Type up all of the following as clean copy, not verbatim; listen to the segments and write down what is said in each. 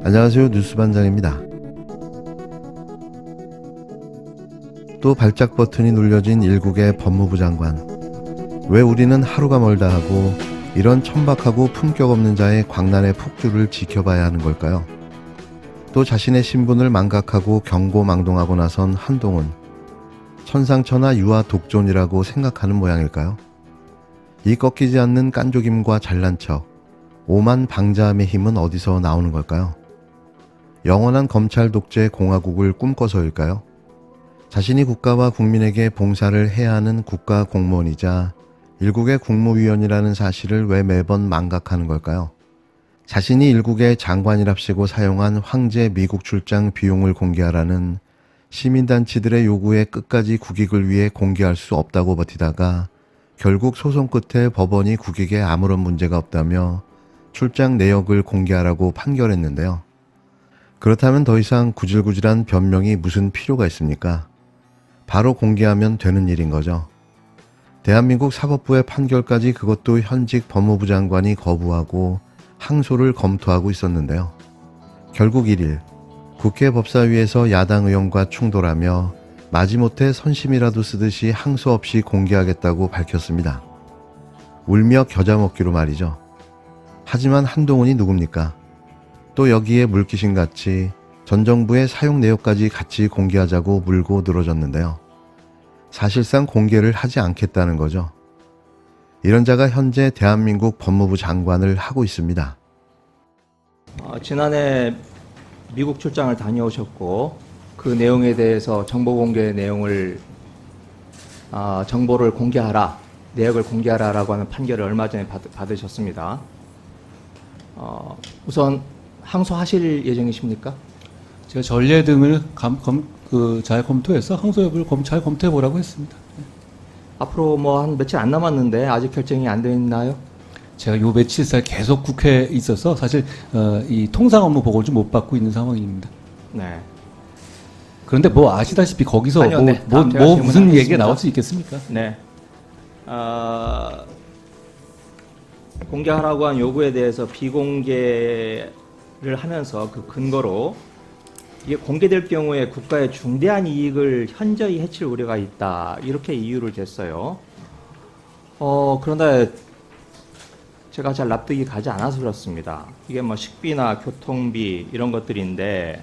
안녕하세요. 뉴스반장입니다. 또 발작 버튼이 눌려진 일국의 법무부 장관. 왜 우리는 하루가 멀다 하고 이런 천박하고 품격 없는 자의 광란의 폭주를 지켜봐야 하는 걸까요? 또 자신의 신분을 망각하고 경고망동하고 나선 한동훈. 천상천하 유아 독존이라고 생각하는 모양일까요? 이 꺾이지 않는 깐족임과 잘난 척, 오만 방자함의 힘은 어디서 나오는 걸까요? 영원한 검찰 독재 공화국을 꿈꿔서일까요? 자신이 국가와 국민에게 봉사를 해야 하는 국가 공무원이자 일국의 국무위원이라는 사실을 왜 매번 망각하는 걸까요? 자신이 일국의 장관이랍시고 사용한 황제 미국 출장 비용을 공개하라는 시민단체들의 요구에 끝까지 국익을 위해 공개할 수 없다고 버티다가 결국 소송 끝에 법원이 국익에 아무런 문제가 없다며 출장 내역을 공개하라고 판결했는데요. 그렇다면 더 이상 구질구질한 변명이 무슨 필요가 있습니까? 바로 공개하면 되는 일인 거죠. 대한민국 사법부의 판결까지 그것도 현직 법무부 장관이 거부하고 항소를 검토하고 있었는데요. 결국 1일 국회 법사위에서 야당 의원과 충돌하며 마지못해 선심이라도 쓰듯이 항소 없이 공개하겠다고 밝혔습니다. 울며 겨자 먹기로 말이죠. 하지만 한동훈이 누굽니까? 또 여기에 물귀신같이 전 정부의 사용 내역까지 같이 공개하자고 물고 늘어졌는데요. 사실상 공개를 하지 않겠다는 거죠. 이런 자가 현재 대한민국 법무부 장관을 하고 있습니다. 지난해 미국 출장을 다녀오셨고 그 내용에 대해서 정보 공개 내용을 정보를 공개하라, 내역을 공개하라라고 하는 판결을 얼마 전에 받으셨습니다. 우선 항소하실 예정이십니까? 제가 전례 등을 잘 검토해서 항소 여부를 잘 검토해 보라고 했습니다. 앞으로 뭐 한 며칠 안 남았는데 아직 결정이 안 돼 있나요? 제가 요 며칠 사이 계속 국회에 있어서 사실 이 통상 업무 보고를 좀 못 받고 있는 상황입니다. 네. 그런데 뭐 아시다시피 거기서 아니요, 네. 다음 제가 무슨 질문하겠습니다. 얘기가 나올 수 있겠습니까? 네. 공개하라고 한 요구에 대해서 비공개를 하면서 그 근거로 이게 공개될 경우에 국가의 중대한 이익을 현저히 해칠 우려가 있다. 이렇게 이유를 댔어요. 그런데 제가 잘 납득이 가지 않아서 그렇습니다. 이게 뭐 식비나 교통비 이런 것들인데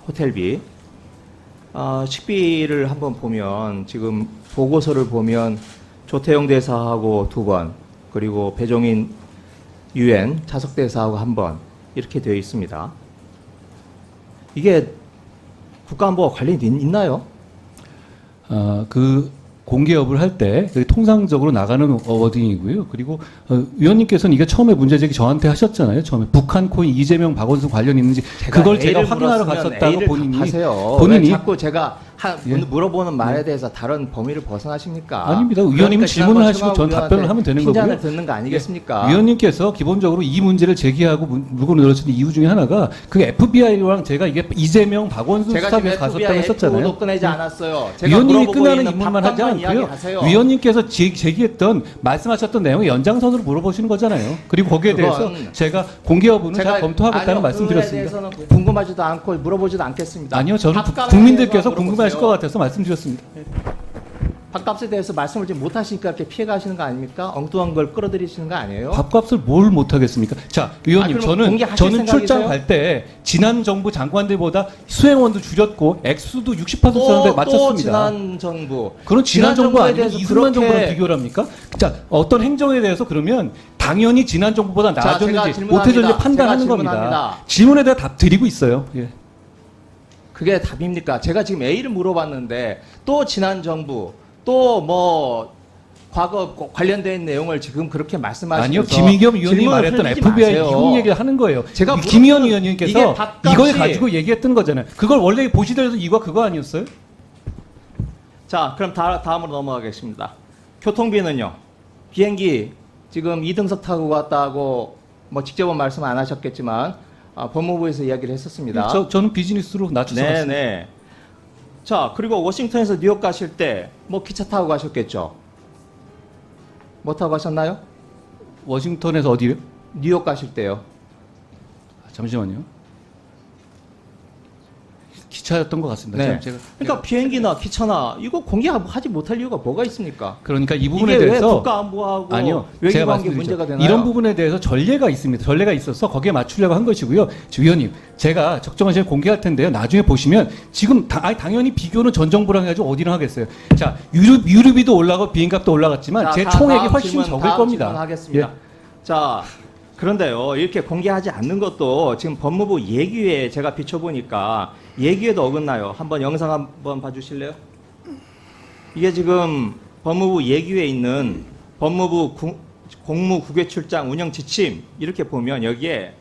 호텔비. 식비를 한번 보면 지금 보고서를 보면 조태용 대사하고 2번 그리고 배종인 유엔 차석 대사하고 1번 이렇게 되어 있습니다. 이게 국가안보와 관련이 있나요? 그 공개 여부를 할 때 통상적으로 나가는 워딩이고요. 그리고 위원님께서는 이게 처음에 문제제기 저한테 하셨잖아요. 처음에 북한 코인 이재명 박원순 관련 있는지 그걸 제가 확인하러 갔었다고 본인이 자꾸 제가 예. 물어보는 말에 대해서 다른 범위를 벗어나십니까? 아닙니다. 의원님은 질문을 하시고 전 답변을 하면 되는 거고요. 핀잔을 듣는 거 아니겠습니까? 위원님께서 기본적으로 이 문제를 제기하고 물고 늘어진 이유 중에 하나가 그 FBI랑 제가 이게 이재명 박원순 수사에 갔었다고 했었잖아요. 도 꺼내지 않았어요. 제가 위원님이 물어보고 끝나는 있는 인물만 하지 답변만 않고요. 이야기하세요. 위원님께서 제기했던 말씀하셨던 내용의 연장선으로 물어보시는 거잖아요. 그리고 거기에 대해서 그건 제가 공개 여부는 잘 검토하겠다는 말씀드렸습니다. 그거에 대해서는 궁금하지도 않고 물어보지도 않겠습니다. 아니요, 저는 밥값에 국민들께서 대해서 궁금하실 물어보세요. 것 같아서 말씀드렸습니다. 밥값에 대해서 말씀을 지금 못 하시니까 이렇게 피해 가시는 거 아닙니까? 엉뚱한 걸 끌어들이시는 거 아니에요? 밥값을 뭘 못하겠습니까? 자, 위원님, 그럼 공개하실 저는 생각이세요? 출장 갈 때 지난 정부 장관들보다 수행원도 줄였고 액수도 60%에 맞췄습니다. 또 지난 정부. 그런 지난 정부 정부에 아니면 대해서 이승만 그렇게- 정부랑 비교를 합니까? 자, 어떤 행정에 대해서 그러면 당연히 지난 정부보다 제가 나아졌는지 질문합니다. 못해졌는지 판단하는 제가 겁니다. 질문합니다. 질문에 대해 답 드리고 있어요. 예. 그게 답입니까? 제가 지금 A를 물어봤는데 또 지난 정부 또 뭐 과거 관련된 내용을 지금 그렇게 말씀하시면서 아니요, 김의겸 의원이 질문을 말했던 흘리지 FBI 마세요. 미국 얘기를 하는 거예요. 제가 김의겸 물어보는- 의원님께서 이게 밥값이- 이걸 가지고 얘기했던 거잖아요. 그걸 원래 보시더라도 이거 그거 아니었어요? 자, 그럼 다음으로 넘어가겠습니다. 교통비는요. 비행기 지금 2등석 타고 갔다고 뭐 직접은 말씀 안 하셨겠지만 법무부에서 이야기를 했었습니다. 저는 비즈니스로 낮춰서 갔습니다. 네네. 자, 그리고 워싱턴에서 뉴욕 가실 때 뭐 기차 타고 가셨겠죠? 뭐 타고 가셨나요? 워싱턴에서 어디요? 뉴욕 가실 때요. 잠시만요. 기차였던 것 같습니다. 네. 제가 그러니까 비행기나 기차나 이거 공개하지 못할 이유가 뭐가 있습니까? 그러니까 이 부분에 이게 왜 대해서 국가안보하고 아니요. 제가 외교관계 말씀드리죠. 문제가 되나요? 이런 부분에 대해서 전례가 있습니다. 전례가 있어서 거기에 맞추려고 한 것이고요. 위원님, 제가 적정한 시간에 공개할 텐데요. 나중에 보시면 지금 당연히 비교는 전 정부랑 해가지고 어디랑 하겠어요. 자, 유류비도 올라가고 비행값도 올라갔지만 자, 제 다- 총액이 다음 훨씬 질문, 적을 다음 겁니다. 질문하겠습니다. 예. 자, 그런데요, 이렇게 공개하지 않는 것도 지금 법무부 예규에 제가 비춰보니까 예규에도 어긋나요. 한번 영상 한번 봐주실래요? 이게 지금 법무부 예규에 있는 법무부 공무 국외 출장 운영 지침 이렇게 보면 여기에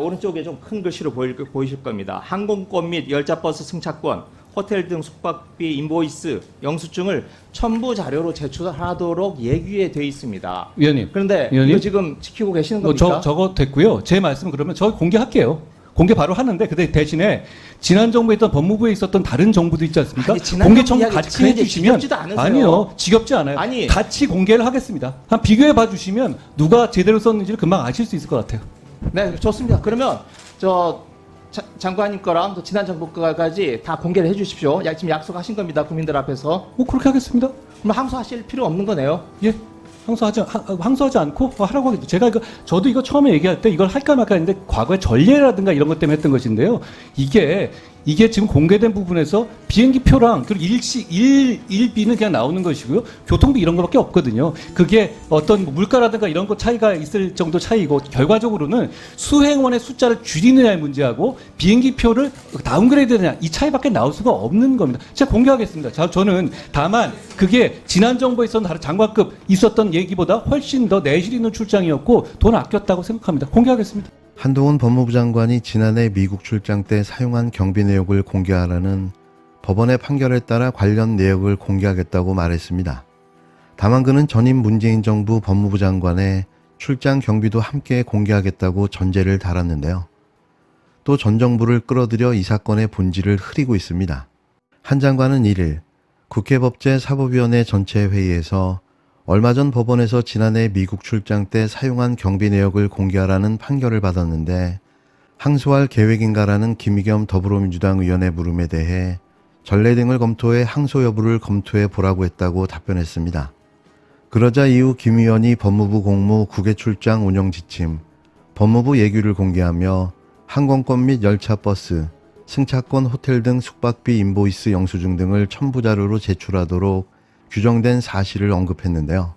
오른쪽에 좀 큰 글씨로 보이실 겁니다. 항공권 및 열차버스 승차권, 호텔 등 숙박비 인보이스, 영수증을 첨부 자료로 제출하도록 예규에 돼 있습니다. 위원님. 그런데 위원님? 이거 지금 지키고 계시는 겁니까? 저거 됐고요. 제 말씀은 그러면 저 공개할게요. 공개 바로 하는데 근데 대신에 지난 정부에 있던 법무부에 있었던 다른 정부도 있지 않습니까? 아니, 지난 공개 정부 청구 이야기 같이 그게 해주시면 지겹지도 않으세요? 아니요 지겹지 않아요. 아니. 같이 공개를 하겠습니다. 한 비교해 봐주시면 누가 제대로 썼는지를 금방 아실 수 있을 것 같아요. 네, 좋습니다. 그러면 저 장관님 거랑 또 지난 정부 거까지 다 공개를 해주십시오. 지금 약속하신 겁니다. 국민들 앞에서. 뭐 그렇게 하겠습니다. 그럼 항소하실 필요 없는 거네요. 예. 항소하지 않고 하라고 하겠죠. 제가 저도 이거 처음에 얘기할 때 이걸 할까 말까 했는데 과거의 전례라든가 이런 것 때문에 했던 것인데요. 이게 지금 공개된 부분에서 비행기표랑 그리고 일비는 그냥 나오는 것이고요. 교통비 이런 거밖에 없거든요. 그게 어떤 물가라든가 이런 거 차이가 있을 정도 차이고 결과적으로는 수행원의 숫자를 줄이느냐의 문제하고 비행기표를 다운그레이드 되느냐 이 차이밖에 나올 수가 없는 겁니다. 제가 공개하겠습니다. 저는 다만 그게 지난 정부에 있었던 다른 장관급 있었던 얘기보다 훨씬 더 내실 있는 출장이었고 돈 아꼈다고 생각합니다. 공개하겠습니다. 한동훈 법무부 장관이 지난해 미국 출장 때 사용한 경비 내역을 공개하라는 법원의 판결에 따라 관련 내역을 공개하겠다고 말했습니다. 다만 그는 전임 문재인 정부 법무부 장관의 출장 경비도 함께 공개하겠다고 전제를 달았는데요. 또 전 정부를 끌어들여 이 사건의 본질을 흐리고 있습니다. 한 장관은 1일 국회법제사법위원회 전체 회의에서 얼마 전 법원에서 지난해 미국 출장 때 사용한 경비 내역을 공개하라는 판결을 받았는데 항소할 계획인가라는 김의겸 더불어민주당 의원의 물음에 대해 전례 등을 검토해 항소 여부를 검토해 보라고 했다고 답변했습니다. 그러자 이후 김 의원이 법무부 공무 국외 출장 운영 지침, 법무부 예규를 공개하며 항공권 및 열차버스, 승차권 호텔 등 숙박비 인보이스 영수증 등을 첨부 자료로 제출하도록 규정된 사실을 언급했는데요.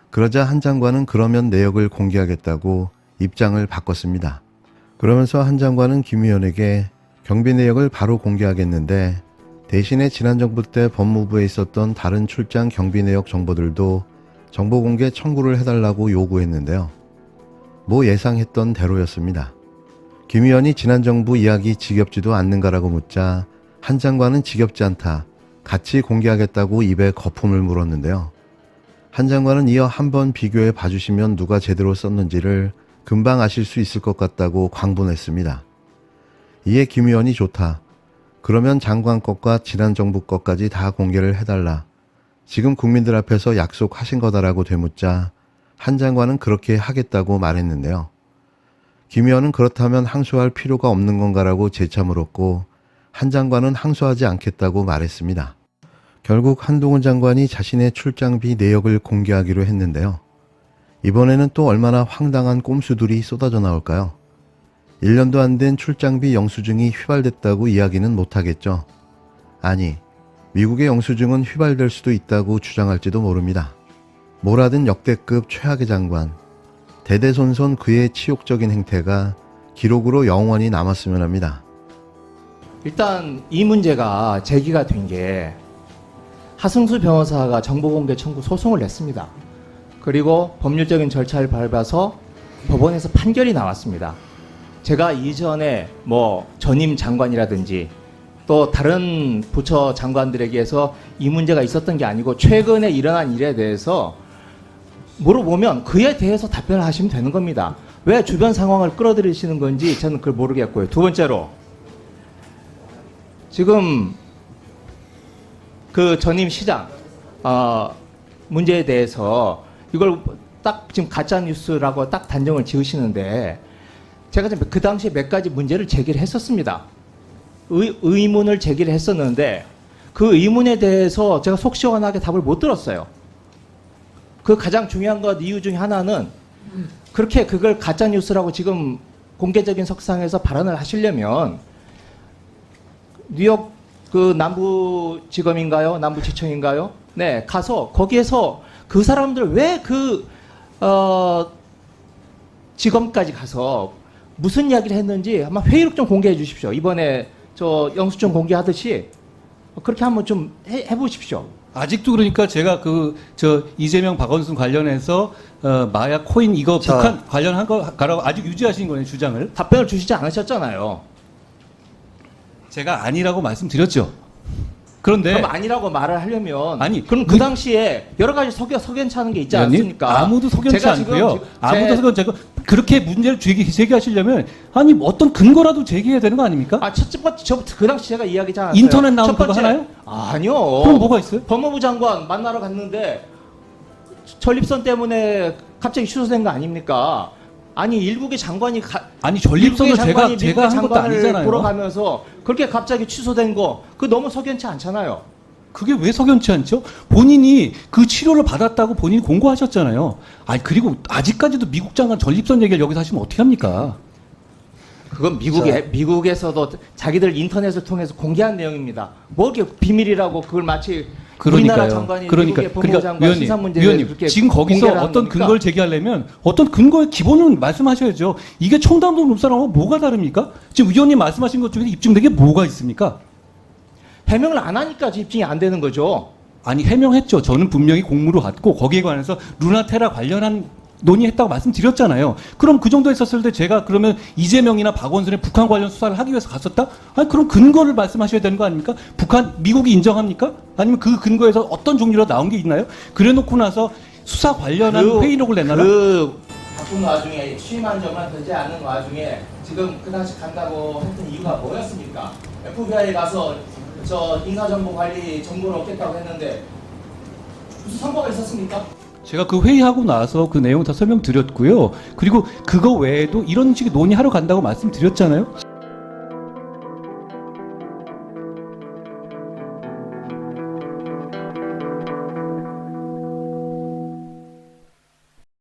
그러자 한 장관은 그러면 내역을 공개하겠다고 입장을 바꿨습니다. 그러면서 한 장관은 김 의원에게 경비 내역을 바로 공개하겠는데 대신에 지난 정부 때 법무부에 있었던 다른 출장 경비 내역 정보들도 정보 공개 청구를 해달라고 요구했는데요. 뭐 예상했던 대로였습니다. 김 의원이 지난 정부 이야기 지겹지도 않는가라고 묻자 한 장관은 지겹지 않다. 같이 공개하겠다고 입에 거품을 물었는데요. 한 장관은 이어 한번 비교해 봐주시면 누가 제대로 썼는지를 금방 아실 수 있을 것 같다고 광분했습니다. 이에 김 의원이 좋다. 그러면 장관 것과 지난 정부 것까지 다 공개를 해달라. 지금 국민들 앞에서 약속하신 거다라고 되묻자 한 장관은 그렇게 하겠다고 말했는데요. 김 의원은 그렇다면 항소할 필요가 없는 건가라고 재차 물었고 한 장관은 항소하지 않겠다고 말했습니다. 결국 한동훈 장관이 자신의 출장비 내역을 공개하기로 했는데요. 이번에는 또 얼마나 황당한 꼼수들이 쏟아져 나올까요? 1년도 안 된 출장비 영수증이 휘발됐다고 이야기는 못하겠죠. 아니, 미국의 영수증은 휘발될 수도 있다고 주장할지도 모릅니다. 뭐라든 역대급 최악의 장관, 대대손손 그의 치욕적인 행태가 기록으로 영원히 남았으면 합니다. 일단 이 문제가 제기가 된 게 하승수 변호사가 정보공개 청구 소송을 냈습니다. 그리고 법률적인 절차를 밟아서 법원에서 판결이 나왔습니다. 제가 이전에 뭐 전임 장관이라든지 또 다른 부처 장관들에게서 이 문제가 있었던 게 아니고 최근에 일어난 일에 대해서 물어보면 그에 대해서 답변을 하시면 되는 겁니다. 왜 주변 상황을 끌어들이시는 건지 저는 그걸 모르겠고요. 두 번째로 지금 그 전임 시장 문제에 대해서 이걸 딱 지금 가짜 뉴스라고 딱 단정을 지으시는데 제가 그 당시에 몇 가지 문제를 제기를 했었습니다. 의문을 제기를 했었는데 그 의문에 대해서 제가 속 시원하게 답을 못 들었어요. 그 가장 중요한 것 이유 중에 하나는 그렇게 그걸 가짜 뉴스라고 지금 공개적인 석상에서 발언을 하시려면 뉴욕 그 남부지검인가요? 남부지청인가요? 네, 가서 거기에서 그 사람들 왜 지검까지 가서 무슨 이야기를 했는지 아마 회의록 좀 공개해 주십시오. 이번에 저 영수증 공개하듯이 그렇게 한번 좀 해보십시오. 아직도 그러니까 제가 이재명 박원순 관련해서 마약 코인 이거 자. 북한 관련한 거라고 아직 유지하시는 거네요, 주장을. 답변을 주시지 않으셨잖아요. 제가 아니라고 말씀드렸죠. 그런데 그럼 아니라고 말을 하려면 아니, 그럼 그 당시에 여러 가지 석연찮은 게 있지 의원님, 않습니까? 아무도 석연치 제가 않고요. 지금 아무도 석연치 않고 그렇게 문제를 제기하시려면 아니 어떤 근거라도 제기해야 되는 거 아닙니까? 첫 번째 그 당시 제가 이야기하지 않았어요. 인터넷 나온 첫 번째, 그거 하나요? 아니요. 그럼 뭐가 있어요? 법무부 장관 만나러 갔는데 전립선 때문에 갑자기 취소된 거 아닙니까? 아니 일국의 장관이 아니 전립선을 제가 미국의 한 것도 장관을 아니잖아요. 보러 가면서 그렇게 갑자기 취소된 거 그거 너무 석연치 않잖아요. 그게 왜 석연치 않죠? 본인이 그 치료를 받았다고 본인이 공고하셨잖아요. 아니 그리고 아직까지도 미국 장관 전립선 얘기를 여기서 하시면 어떻게 합니까? 그건 미국에서도 자기들 인터넷을 통해서 공개한 내용입니다. 뭐 이렇게 비밀이라고 그걸 마치 우리나라 장관이 미국의 법무부 장관 신상 문제에 위원님 그렇게 지금 거기서 공개를 하는 어떤 겁니까? 근거를 제기하려면 어떤 근거의 기본은 말씀하셔야죠. 이게 청담도 룸사랑하고 뭐가 다릅니까? 지금 위원님 말씀하신 것 중에 입증된 게 뭐가 있습니까? 해명을 안 하니까 입증이 안 되는 거죠. 아니 해명했죠. 저는 분명히 공무로 갔고 거기에 관해서 루나테라 관련한 논의했다고 말씀드렸잖아요. 그럼 그 정도 했었을 때 제가 그러면 이재명이나 박원순의 북한 관련 수사를 하기 위해서 갔었다? 아니 그럼 근거를 말씀하셔야 되는 거 아닙니까? 미국이 인정합니까? 아니면 그 근거에서 어떤 종류로 나온 게 있나요? 그래놓고 나서 수사 관련한 회의록을 내놔라? 바쁜 와중에 취임한 적만 되지 않은 와중에 지금 그 당시 간다고 했던 이유가 뭐였습니까? FBI에 가서 저 인사정보관리 정보를 얻겠다고 했는데 무슨 선거가 있었습니까? 제가 그 회의하고 나서 그 내용 다 설명드렸고요. 그리고 그거 외에도 이런 식의 논의하러 간다고 말씀드렸잖아요.